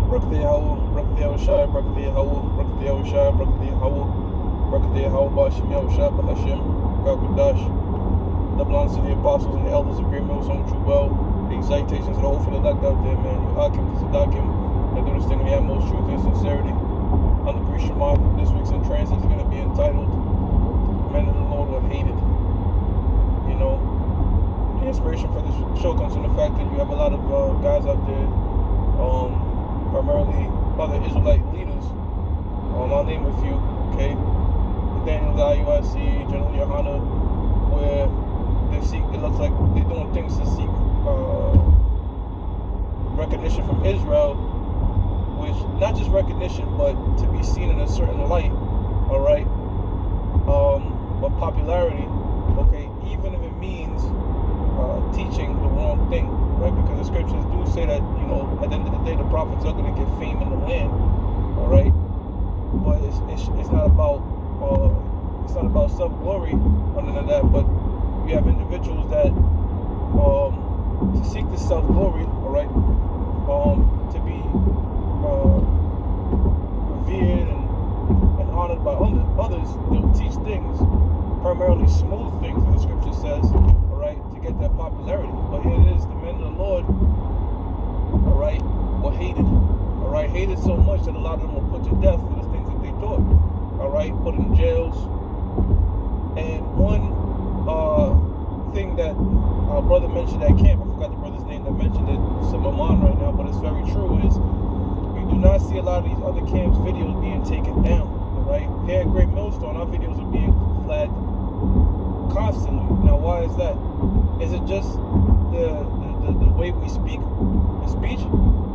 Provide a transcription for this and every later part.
Brakati Yahweh, Brakati Yahushai, Brakati Yahweh, Brakati Yahushai, Brakati Yahweh, Brakati Yahweh, Bashim Yahushai, Bahashim, God Kadash. Double honors to the apostles and the elders of Great Millstone, true well. The excitations of the whole for the elect out there, man. You Akim, Tzadakim, that do this thing in the utmost truth and sincerity. On the Priest Shema, this week's in transit is going to be entitled Men of the Lord Were Hated. You know, the inspiration for this show comes from the fact that you have a lot of guys out there, primarily other Israelite leaders. I'll name a few, okay? Daniel, the IUIC, General Yohana, where they seek, it looks like they're doing things to seek recognition from Israel, which, not just recognition, but to be seen in a certain light, all right, of popularity, okay, even if it means teaching the wrong thing, right? Because the scriptures do say that, you know, at the end of the day, the prophets are going to get fame in the land, all right? But it's not about self-glory or none of that. But you have individuals that to seek the self-glory, all right, to be revered and honored by others, they'll teach things, primarily smooth things, as the scripture says, all right, to get that popularity. But here it is, the men of the Lord, all right, were hated, all right, hated so much that a lot of them were put to death for the things that they taught, all right, put in jails. And one thing that our brother mentioned at camp, I forgot the brother's name that mentioned it, it's in my mind right now, but it's very true, is you do not see a lot of these other camps' videos being taken down, all right? Here at Great Millstone, our videos are being flagged constantly. Now, why is that? Is it just the way we speak, the speech,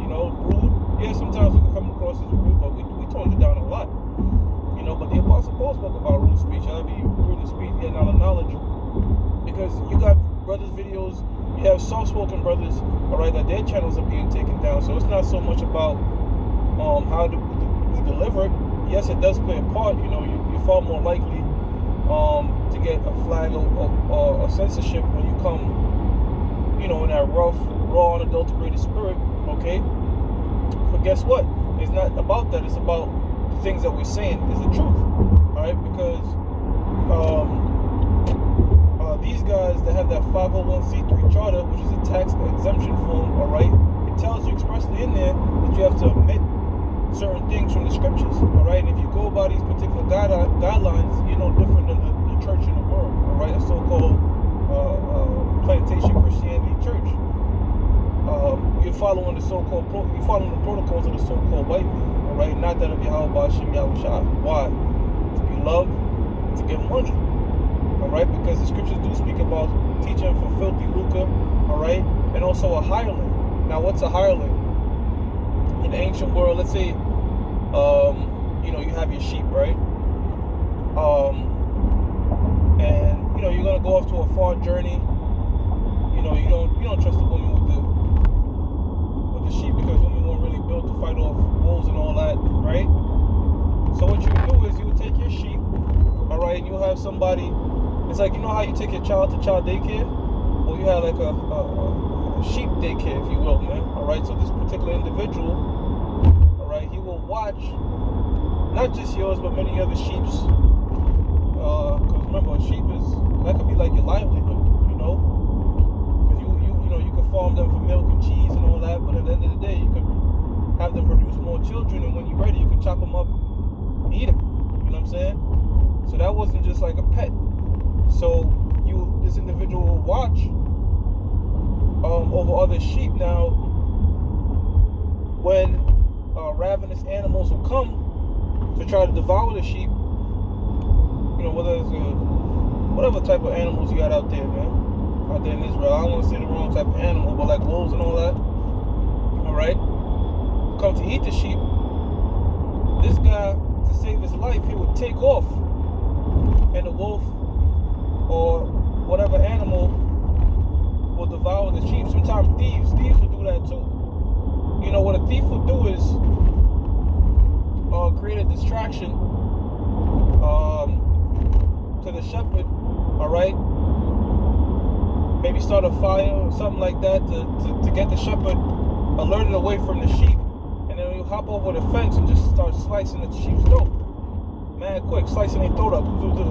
you know, rude? Yeah, sometimes we can come across as rude, but we toned it down a lot. You know, but the Apostle Paul spoke about rude speech. I'll be rude in speech, yet not of knowledge. Because you got brothers' videos, you have soft-spoken brothers, all right, that their channels are being taken down. So it's not so much about how do we deliver it. Yes, it does play a part. You know, you're far more likely to get a flag or a censorship when you come, you know, in that rough, raw, unadulterated spirit, okay? But guess what? It's not about that. It's about the things that we're saying is the truth, all right? Because these guys that have that 501c3 charter, which is a tax exemption form, all right, it tells you expressly in there that you have to omit certain things from the scriptures, all right? And if you go by these particular guidelines, you're no different than the church in the world, all right? A so-called plantation Christianity church. You're following the protocols of the so-called white man, all right? Not that of Yahweh Bashim Yahushai. Why? To be loved and to get money. All right, because the scriptures do speak about teaching for filthy lucre, all right, and also a hireling. Now, what's a hireling? In the ancient world, let's say, you know, you have your sheep, right? And you know, you're gonna go off to a far journey. You know, you don't trust the woman with the sheep, because women weren't really built to fight off wolves and all that, right? So what you would do is you would take your sheep, all right, and you'll have somebody. It's like, you know how you take your child to child daycare? Well, you have like a sheep daycare, if you will, man. All right, so this particular individual, all right, he will watch not just yours, but many other sheep's. Because remember, a sheep that could be like your livelihood, you know? Because you know, you can farm them for milk and cheese and all that, but at the end of the day, you could have them produce more children, and when you're ready, you can chop them up and eat them. You know what I'm saying? So that wasn't just like a pet. So this individual will watch over other sheep. Now, when ravenous animals will come to try to devour the sheep, you know, whether it's whatever type of animals you got out there, man, out there in Israel. I don't want to say the wrong type of animal, but like wolves and all that, all right, come to eat the sheep. This guy, to save his life, he would take off, and the wolf or whatever animal will devour the sheep. Sometimes thieves will do that too. You know, what a thief will do is create a distraction to the shepherd, all right? Maybe start a fire or something like that to get the shepherd alerted away from the sheep, and then he'll hop over the fence and just start slicing the sheep's throat. Man, quick, slicing their throat up.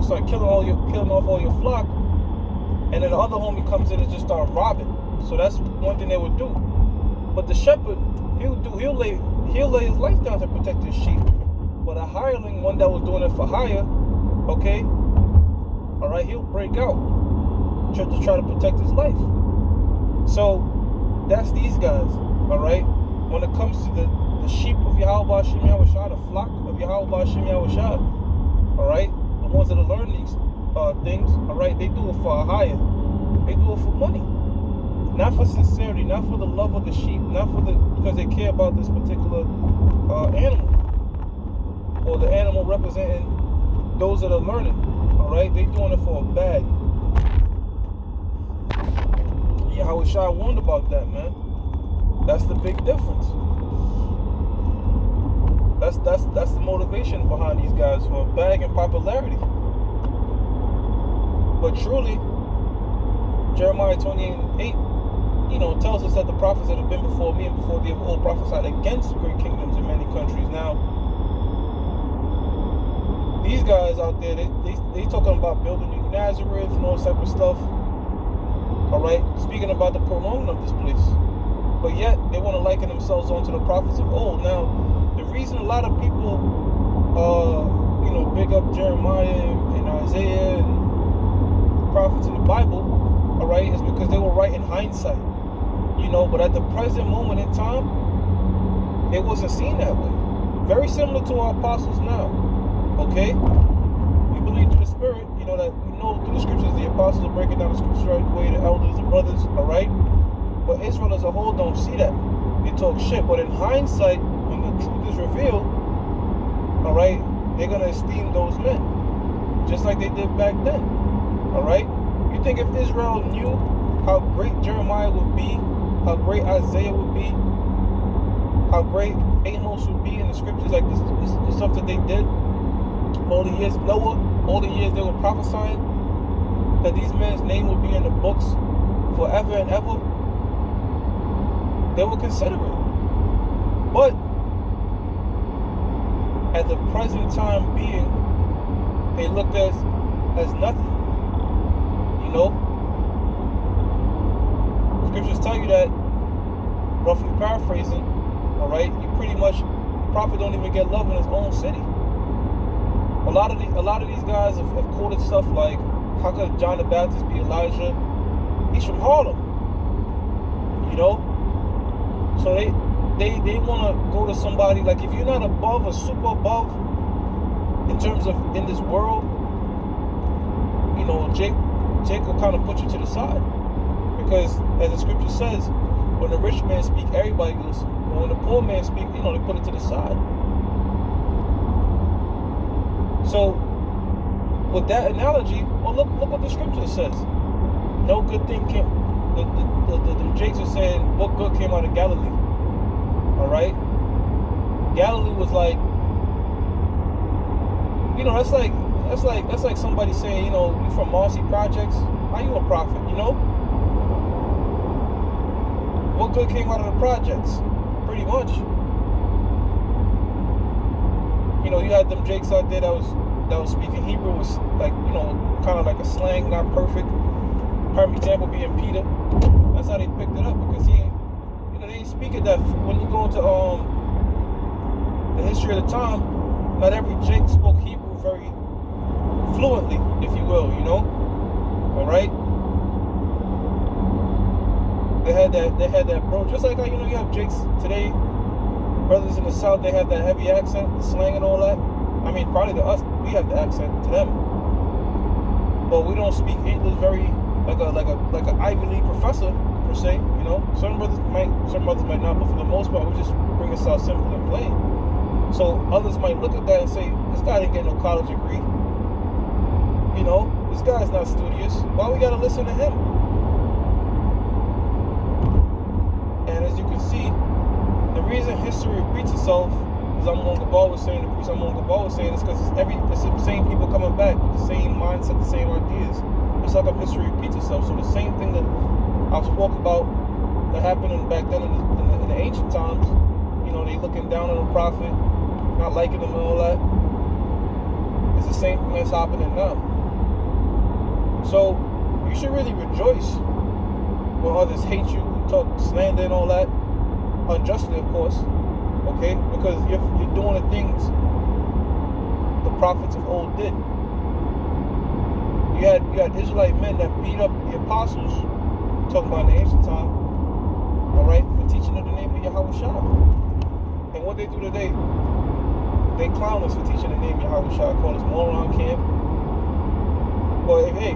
Start killing off all your flock. And then the other homie comes in and just start robbing. So that's one thing they would do. But the shepherd, he'll lay his life down to protect his sheep. But a hireling, one that was doing it for hire, okay, all right, he'll break out just to try to protect his life. So that's these guys, all right. When it comes to the sheep of Yahweh Shem Yahushua, the flock of Yahweh Shem Yahushua, all right, the ones that are learning these things, all right, they do it for a hire. They do it for money, not for sincerity, not for the love of the sheep, not for because they care about this particular animal, or the animal representing those that are learning. All right, they doing it for a bag. Yahushua warned about that, man. That's the big difference. That's the motivation behind these guys, for a bag and popularity. But truly, Jeremiah 28:8, tells us that the prophets that have been before me and before thee have all prophesied against great kingdoms in many countries. Now, these guys out there, they talking about building New Nazareth and all this type of stuff. All right, speaking about the prolonging of this place, but yet they want to liken themselves onto the prophets of old. Now, the reason a lot of people, big up Jeremiah and Isaiah and the prophets in the Bible, all right, is because they were right in hindsight, But at the present moment in time, it wasn't seen that way. Very similar to our apostles now. Okay, we believe through the Spirit, that we know through the scriptures the apostles are breaking down the scriptures right way, the elders and brothers, all right. But Israel as a whole don't see that. They talk shit. But in hindsight, when the truth is revealed, all right, they're gonna esteem those men just like they did back then. All right. You think if Israel knew how great Jeremiah would be, how great Isaiah would be, how great Amos would be in the scriptures, like this the stuff that they did? All the years Noah, all the years they were prophesying that these men's name would be in the books forever and ever, they would consider it. But at the present time being, they looked as nothing. Scriptures tell you that, roughly paraphrasing, all right, you pretty much, the prophet don't even get love in his own city. A lot of these guys have quoted stuff like, how could John the Baptist be Elijah? He's from Harlem, So they want to go to somebody, like, if you're not above or super above in terms of in this world, Jake will kind of put you to the side. Because as the scripture says, when the rich man speak, everybody listen. But when the poor man speak, they put it to the side. So, with that analogy, well, look what the scripture says. No good thing came. The Jakes are saying, what good came out of Galilee? All right. Galilee was like, that's like somebody saying, you from Marcy Projects? How you a prophet? What good came out of the projects? Pretty much. You had them Jakes out there that was speaking Hebrew, was like, kind of like a slang, not perfect. Prime example being Peter. That's how they picked it up, because they didn't speak it that. When you go into the history of the time, not every Jake spoke Hebrew very fluently, if you will, all right. They had that, bro. Just like how you have Jakes today, brothers in the South, they have that heavy accent, the slang and all that. I mean, probably to us, we have the accent to them, but we don't speak English very like an Ivy League professor per se. Some brothers might not, but for the most part, we just bring this out simple and plain. So others might look at that and say, this guy didn't get no college degree. This guy's not studious. Why we gotta listen to him? And as you can see, the reason history repeats itself, as Amon Gabal was saying, the priest Amon Gabal was saying, is because it's the same people coming back with the same mindset, the same ideas. It's like history repeats itself. So the same thing that I spoke about that happened back then in the ancient times, they looking down on the prophet, not liking them and all that. It's the same thing that's happening now. So you should really rejoice when others hate you, talk slander and all that, unjustly, of course. Okay, because you're doing the things the prophets of old did. You had Israelite men that beat up the apostles, talking about in the ancient time, all right, for teaching in the name of Yahweh Shah. And what they do today, they clown us for teaching the name of Yahweh Shah, call us moron camp. But hey,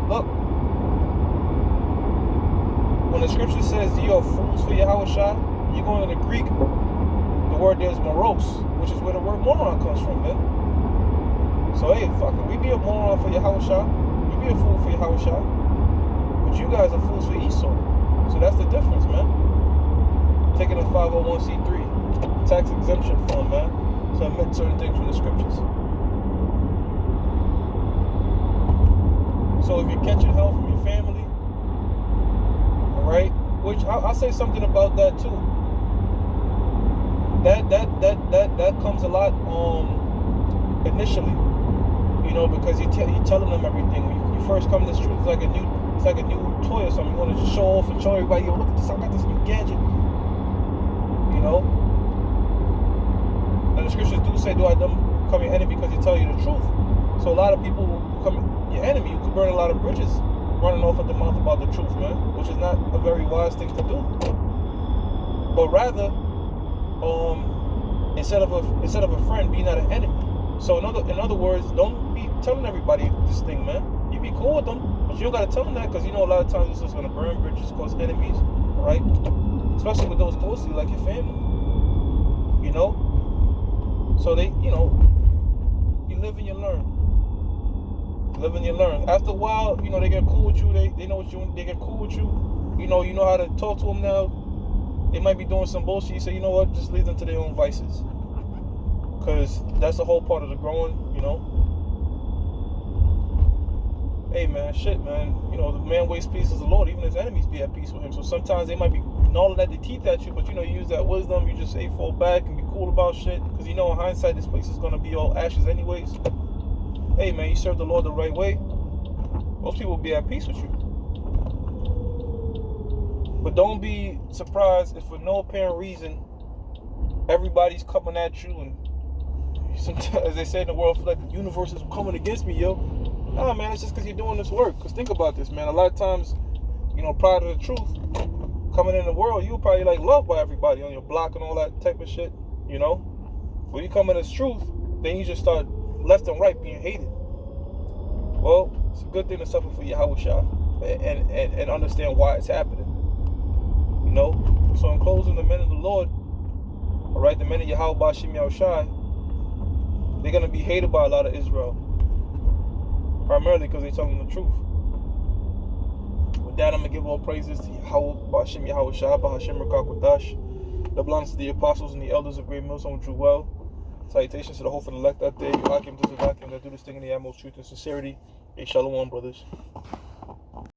look, when the scripture says you are fools for Yahweh Shah, you go into the Greek, the word there is moros, which is where the word moron comes from, man. So hey, fuck it, we be a moron for Yahweh Shah, we be a fool for Yahweh Shah, but you guys are fools for Esau. So that's the difference, man. Taking a 501c3 tax exemption form, man, to admit certain things from the scriptures. So if you're catching hell from your family, all right, which I'll say something about that too. That comes a lot initially, because you're telling them everything. When you first come to this truth, it's like a new toy or something. You want to just show off and show everybody, yo, look at this, I got this new gadget. And the scriptures do say, do I become your enemy because you tell you the truth? So a lot of people will become your enemy. You could burn a lot of bridges running off at the mouth about the truth, man, which is not a very wise thing to do. But rather, instead of a friend, be not an enemy. So in other words, don't be telling everybody this thing, man. You be cool with them, but you don't gotta tell them that, because a lot of times this is gonna burn bridges, cause enemies, right? Especially with those close to you, like your family. So they, you live and you learn. Live and you learn. After a while, they get cool with you. They know what you. They get cool with you. You know how to talk to them now. They might be doing some bullshit. You say, you know what? Just leave them to their own vices. Because that's the whole part of the growing. Hey man, shit man. The man waits peace as the Lord. Even his enemies be at peace with him. So sometimes they might be gnawing at their teeth at you, but you use that wisdom. You just say fall back and be cool about shit. Because in hindsight, this place is gonna be all ashes anyways. Hey man, you serve the Lord the right way, most people will be at peace with you. But don't be surprised if for no apparent reason everybody's coming at you, and sometimes, as they say in the world, feel like the universe is coming against me, yo. Nah man, it's just because you're doing this work. Because think about this, man. A lot of times, prior to the truth coming in the world, you were probably loved by everybody on your block and all that type of shit, When you come in as truth, then you just start left and right being hated. Well, it's a good thing to suffer for Yahweh Shah and understand why it's happening. So in closing, the men of the Lord, all right, the men of Yahweh Bashim Yahushai, they're going to be hated by a lot of Israel, primarily because they're telling the truth. With that, I'm going to give all praises to Yahweh Bashim Yahushai, Bahashim Rakakwadash. The belongs to the apostles and the elders of Great Millstone True Well. Salutations to the hopeful elect out there. You Hakim to the vacuum that do this thing in the utmost truth and sincerity. Hey, shalom, brothers.